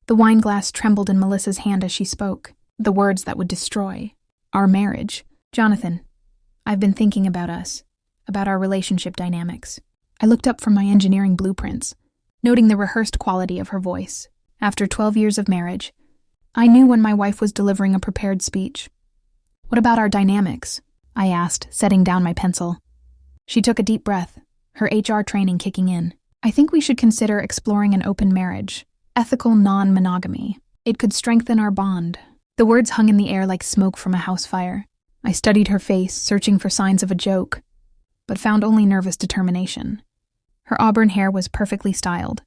The wine glass trembled in Melissa's hand as she spoke, the words that would destroy our marriage. Jonathan, I've been thinking about us, about our relationship dynamics. I looked up from my engineering blueprints, noting the rehearsed quality of her voice. After 12 years of marriage, I knew when my wife was delivering a prepared speech. What about our dynamics? I asked, setting down my pencil. She took a deep breath, her HR training kicking in. I think we should consider exploring an open marriage, ethical non-monogamy. It could strengthen our bond. The words hung in the air like smoke from a house fire. I studied her face, searching for signs of a joke, but found only nervous determination. Her auburn hair was perfectly styled,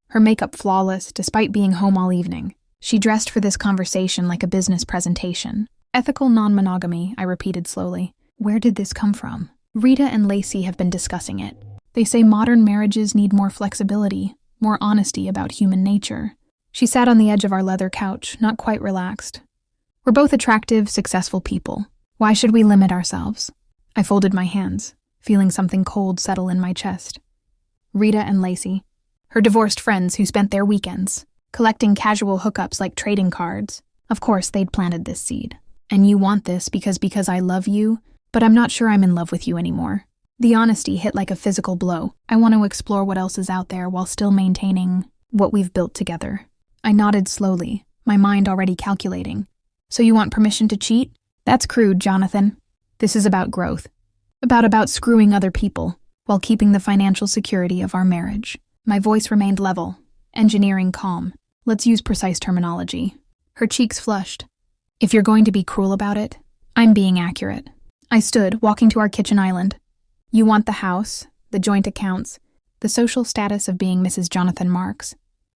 her makeup flawless despite being home all evening. She dressed for this conversation like a business presentation. Ethical non-monogamy, I repeated slowly. Where did this come from? Rita and Lacey have been discussing it. They say modern marriages need more flexibility, more honesty about human nature. She sat on the edge of our leather couch, not quite relaxed. We're both attractive, successful people. Why should we limit ourselves? I folded my hands, feeling something cold settle in my chest. Rita and Lacey, her divorced friends who spent their weekends collecting casual hookups like trading cards. Of course, they'd planted this seed. And you want this because I love you, but I'm not sure I'm in love with you anymore. The honesty hit like a physical blow. I want to explore what else is out there while still maintaining what we've built together. I nodded slowly, my mind already calculating. So you want permission to cheat? That's crude, Jonathan. This is about growth. About screwing other people while keeping the financial security of our marriage. My voice remained level, engineering calm. Let's use precise terminology. Her cheeks flushed. If you're going to be cruel about it, I'm being accurate. I stood, walking to our kitchen island. You want the house, the joint accounts, the social status of being Mrs. Jonathan Marks,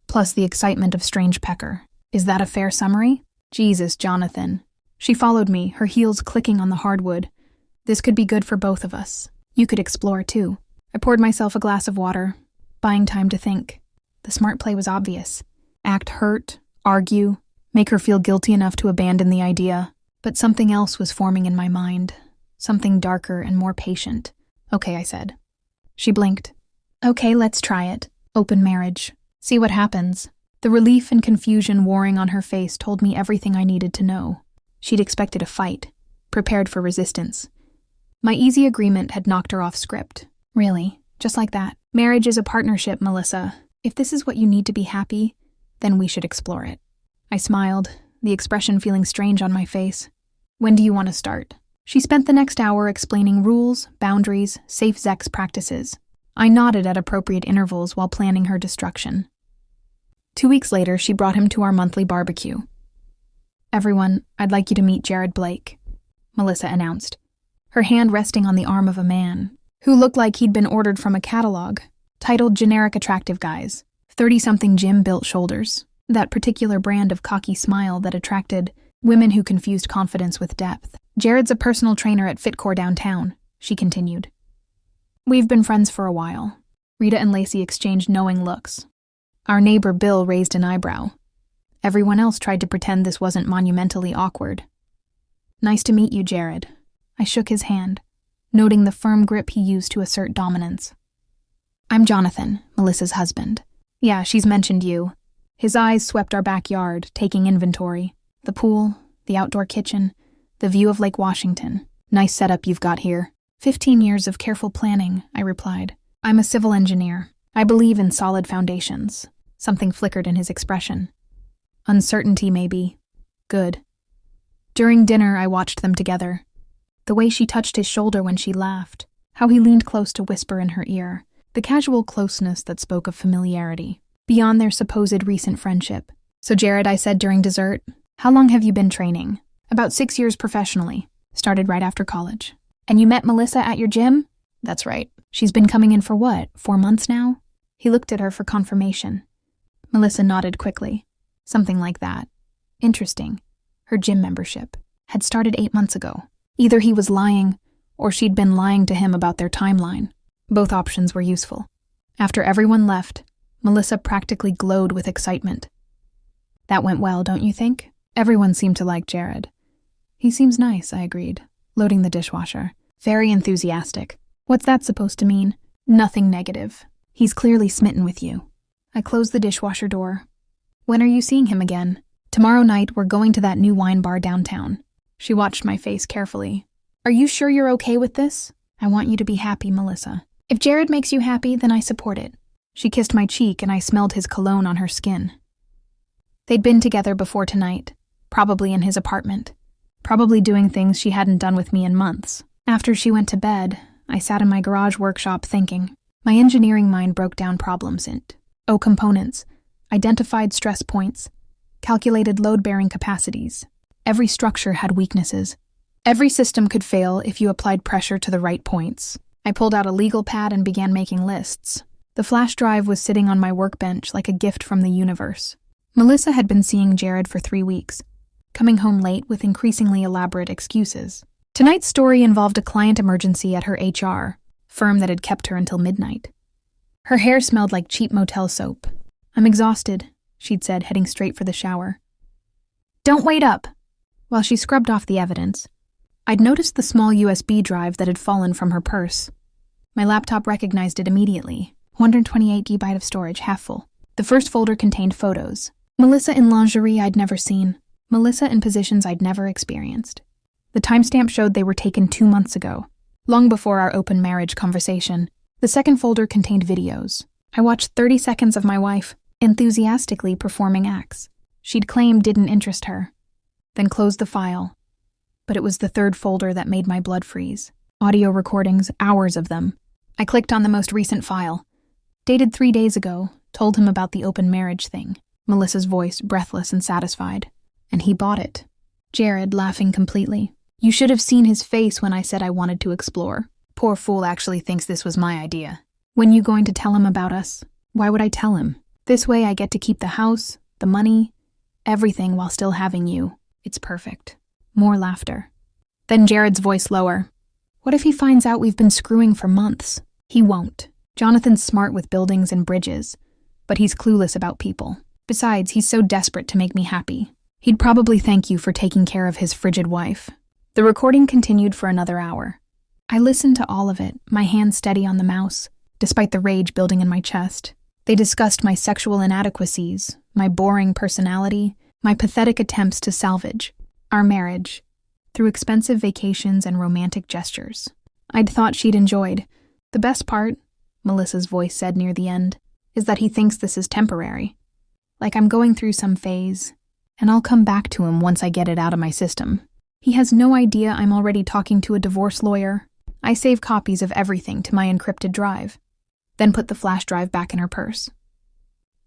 plus the excitement of Strange Pecker. Is that a fair summary? Jesus, Jonathan. She followed me, her heels clicking on the hardwood. This could be good for both of us. You could explore, too. I poured myself a glass of water, buying time to think. The smart play was obvious. Act hurt, argue, make her feel guilty enough to abandon the idea. But something else was forming in my mind. Something darker and more patient. Okay, I said. She blinked. Okay, let's try it. Open marriage. See what happens. The relief and confusion warring on her face told me everything I needed to know. She'd expected a fight, prepared for resistance. My easy agreement had knocked her off script. Really, just like that. Marriage is a partnership, Melissa. If this is what you need to be happy, then we should explore it. I smiled, the expression feeling strange on my face. When do you want to start? She spent the next hour explaining rules, boundaries, safe sex practices. I nodded at appropriate intervals while planning her destruction. 2 weeks later, she brought him to our monthly barbecue. Everyone, I'd like you to meet Jared Blake, Melissa announced, her hand resting on the arm of a man who looked like he'd been ordered from a catalog, titled Generic Attractive Guys, 30-something gym-built shoulders, that particular brand of cocky smile that attracted women who confused confidence with depth. Jared's a personal trainer at FitCore downtown, she continued. We've been friends for a while. Rita and Lacey exchanged knowing looks. Our neighbor Bill raised an eyebrow. Everyone else tried to pretend this wasn't monumentally awkward. Nice to meet you, Jared. I shook his hand, noting the firm grip he used to assert dominance. I'm Jonathan, Melissa's husband. Yeah, she's mentioned you. His eyes swept our backyard, taking inventory. The pool, the outdoor kitchen, the view of Lake Washington. Nice setup you've got here. 15 years of careful planning, I replied. I'm a civil engineer. I believe in solid foundations. Something flickered in his expression. Uncertainty, maybe. Good. During dinner, I watched them together. The way she touched his shoulder when she laughed, how he leaned close to whisper in her ear, the casual closeness that spoke of familiarity, beyond their supposed recent friendship. So Jared, I said during dessert, how long have you been training? About 6 years professionally. Started right after college. And you met Melissa at your gym? That's right. She's been coming in for what, 4 months now? He looked at her for confirmation. Melissa nodded quickly. Something like that. Interesting. Her gym membership had started 8 months ago. Either he was lying, or she'd been lying to him about their timeline. Both options were useful. After everyone left, Melissa practically glowed with excitement. That went well, don't you think? Everyone seemed to like Jared. He seems nice, I agreed, loading the dishwasher. Very enthusiastic. What's that supposed to mean? Nothing negative. He's clearly smitten with you. I closed the dishwasher door. When are you seeing him again? Tomorrow night, we're going to that new wine bar downtown. She watched my face carefully. Are you sure you're okay with this? I want you to be happy, Melissa. If Jared makes you happy, then I support it. She kissed my cheek and I smelled his cologne on her skin. They'd been together before tonight, probably in his apartment, probably doing things she hadn't done with me in months. After she went to bed, I sat in my garage workshop thinking. My engineering mind broke down problems into components, identified stress points, calculated load-bearing capacities. Every structure had weaknesses. Every system could fail if you applied pressure to the right points. I pulled out a legal pad and began making lists. The flash drive was sitting on my workbench like a gift from the universe. Melissa had been seeing Jared for 3 weeks, coming home late with increasingly elaborate excuses. Tonight's story involved a client emergency at her HR firm that had kept her until midnight. Her hair smelled like cheap motel soap. I'm exhausted, she'd said, heading straight for the shower. Don't wait up. While she scrubbed off the evidence, I'd noticed the small USB drive that had fallen from her purse. My laptop recognized it immediately. 128 GB of storage, half full. The first folder contained photos. Melissa in lingerie I'd never seen. Melissa in positions I'd never experienced. The timestamp showed they were taken 2 months ago, long before our open marriage conversation. The second folder contained videos. I watched 30 seconds of my wife enthusiastically performing acts she'd claimed didn't interest her, then closed the file. But it was the third folder that made my blood freeze. Audio recordings, hours of them. I clicked on the most recent file. Dated 3 days ago, told him about the open marriage thing. Melissa's voice, breathless and satisfied. And he bought it. Jared, laughing completely. You should have seen his face when I said I wanted to explore. Poor fool actually thinks this was my idea. When you going to tell him about us? Why would I tell him? This way I get to keep the house, the money, everything while still having you. It's perfect. More laughter. Then Jared's voice lower. What if he finds out we've been screwing for months? He won't. Jonathan's smart with buildings and bridges, but he's clueless about people. Besides, he's so desperate to make me happy. He'd probably thank you for taking care of his frigid wife. The recording continued for another hour. I listened to all of it, my hand steady on the mouse, despite the rage building in my chest. They discussed my sexual inadequacies, my boring personality, my pathetic attempts to salvage our marriage through expensive vacations and romantic gestures. I'd thought she'd enjoyed. The best part, Melissa's voice said near the end, is that he thinks this is temporary. Like I'm going through some phase, and I'll come back to him once I get it out of my system. He has no idea I'm already talking to a divorce lawyer. I save copies of everything to my encrypted drive, then put the flash drive back in her purse.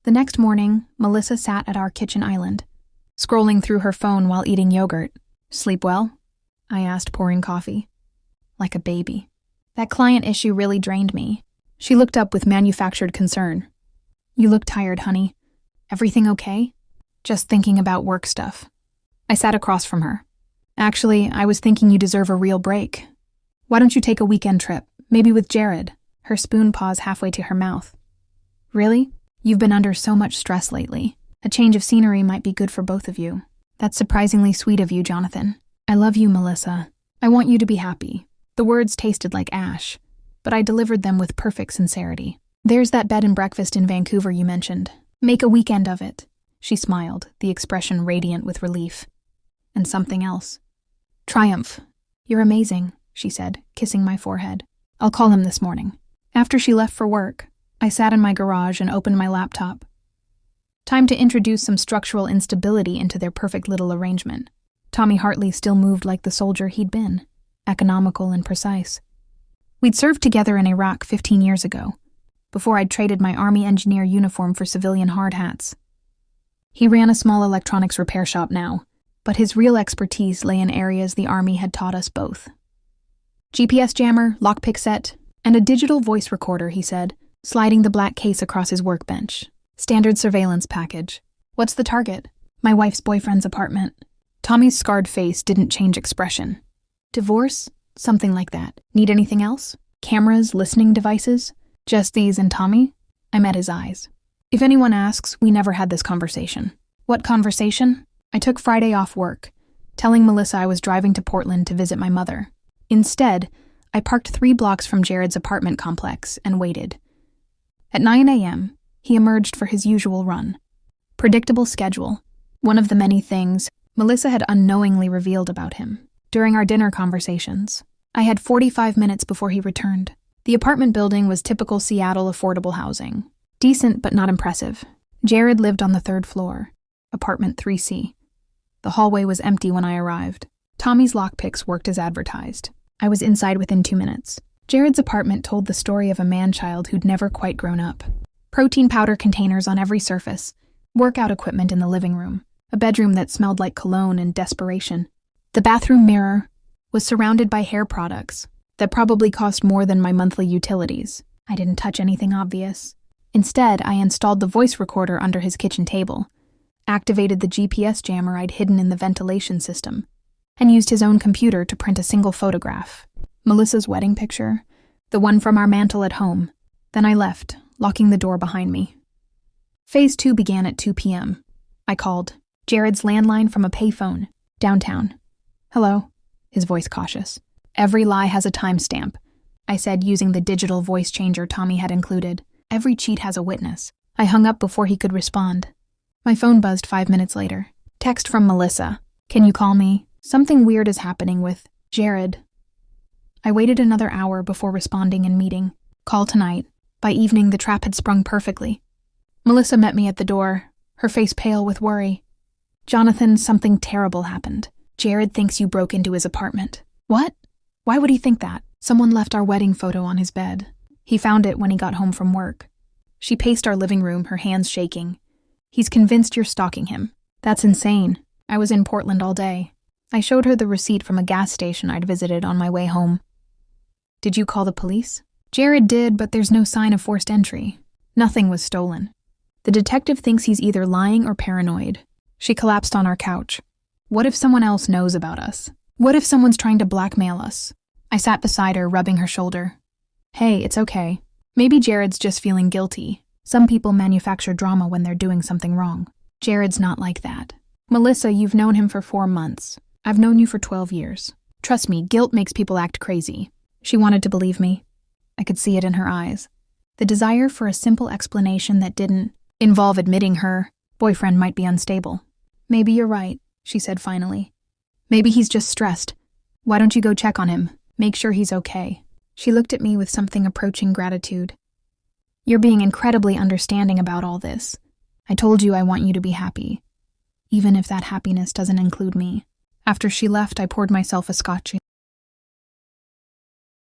The next morning, Melissa sat at our kitchen island, scrolling through her phone while eating yogurt. Sleep well? I asked, pouring coffee. Like a baby. That client issue really drained me. She looked up with manufactured concern. You look tired, honey. Everything okay? Just thinking about work stuff. I sat across from her. Actually, I was thinking you deserve a real break. Why don't you take a weekend trip, maybe with Jared? Her spoon paused halfway to her mouth. Really? You've been under so much stress lately. A change of scenery might be good for both of you. That's surprisingly sweet of you, Jonathan. I love you, Melissa. I want you to be happy. The words tasted like ash, but I delivered them with perfect sincerity. There's that bed and breakfast in Vancouver you mentioned. Make a weekend of it. She smiled, the expression radiant with relief. And something else. Triumph. You're amazing, she said, kissing my forehead. I'll call him this morning. After she left for work, I sat in my garage and opened my laptop. Time to introduce some structural instability into their perfect little arrangement. Tommy Hartley still moved like the soldier he'd been, economical and precise. We'd served together in Iraq 15 years ago, before I'd traded my Army engineer uniform for civilian hard hats. He ran a small electronics repair shop now, but his real expertise lay in areas the Army had taught us both. GPS jammer, lockpick set, and a digital voice recorder, he said, sliding the black case across his workbench. Standard surveillance package. What's the target? My wife's boyfriend's apartment. Tommy's scarred face didn't change expression. Divorce? Something like that. Need anything else? Cameras, listening devices? Just these and Tommy? I met his eyes. If anyone asks, we never had this conversation. What conversation? I took Friday off work, telling Melissa I was driving to Portland to visit my mother. Instead, I parked 3 blocks from Jared's apartment complex and waited. At 9 a.m., he emerged for his usual run. Predictable schedule. One of the many things Melissa had unknowingly revealed about him. During our dinner conversations, I had 45 minutes before he returned. The apartment building was typical Seattle affordable housing. Decent but not impressive. Jared lived on the 3rd floor, apartment 3C. The hallway was empty when I arrived. Tommy's lockpicks worked as advertised. I was inside within 2 minutes. Jared's apartment told the story of a man-child who'd never quite grown up. Protein powder containers on every surface, workout equipment in the living room, a bedroom that smelled like cologne and desperation. The bathroom mirror was surrounded by hair products that probably cost more than my monthly utilities. I didn't touch anything obvious. Instead, I installed the voice recorder under his kitchen table, activated the GPS jammer I'd hidden in the ventilation system, and used his own computer to print a single photograph. Melissa's wedding picture, the one from our mantel at home. Then I left, locking the door behind me. Phase 2 began at 2 p.m. I called Jared's landline from a payphone, downtown. "Hello," his voice cautious. "Every lie has a timestamp," I said using the digital voice changer Tommy had included. "Every cheat has a witness." I hung up before he could respond. My phone buzzed 5 minutes later. Text from Melissa. "Can you call me? Something weird is happening with Jared." I waited another hour before responding and meeting. Call tonight. By evening, the trap had sprung perfectly. Melissa met me at the door, her face pale with worry. "Jonathan, something terrible happened. Jared thinks you broke into his apartment." "What? Why would he think that?" "Someone left our wedding photo on his bed. He found it when he got home from work." She paced our living room, her hands shaking. "He's convinced you're stalking him." "That's insane. I was in Portland all day." I showed her the receipt from a gas station I'd visited on my way home. "Did you call the police?" "Jared did, but there's no sign of forced entry. Nothing was stolen. The detective thinks he's either lying or paranoid." She collapsed on our couch. "What if someone else knows about us? What if someone's trying to blackmail us?" I sat beside her, rubbing her shoulder. "Hey, it's okay. Maybe Jared's just feeling guilty. Some people manufacture drama when they're doing something wrong. Jared's not like that. Melissa, you've known him for 4 months. I've known you for 12 years. Trust me, guilt makes people act crazy." She wanted to believe me. I could see it in her eyes. The desire for a simple explanation that didn't involve admitting her boyfriend might be unstable. "Maybe you're right," she said finally. "Maybe he's just stressed. Why don't you go check on him? Make sure he's okay." She looked at me with something approaching gratitude. "You're being incredibly understanding about all this. I told you I want you to be happy, even if that happiness doesn't include me." After she left, I poured myself a scotch.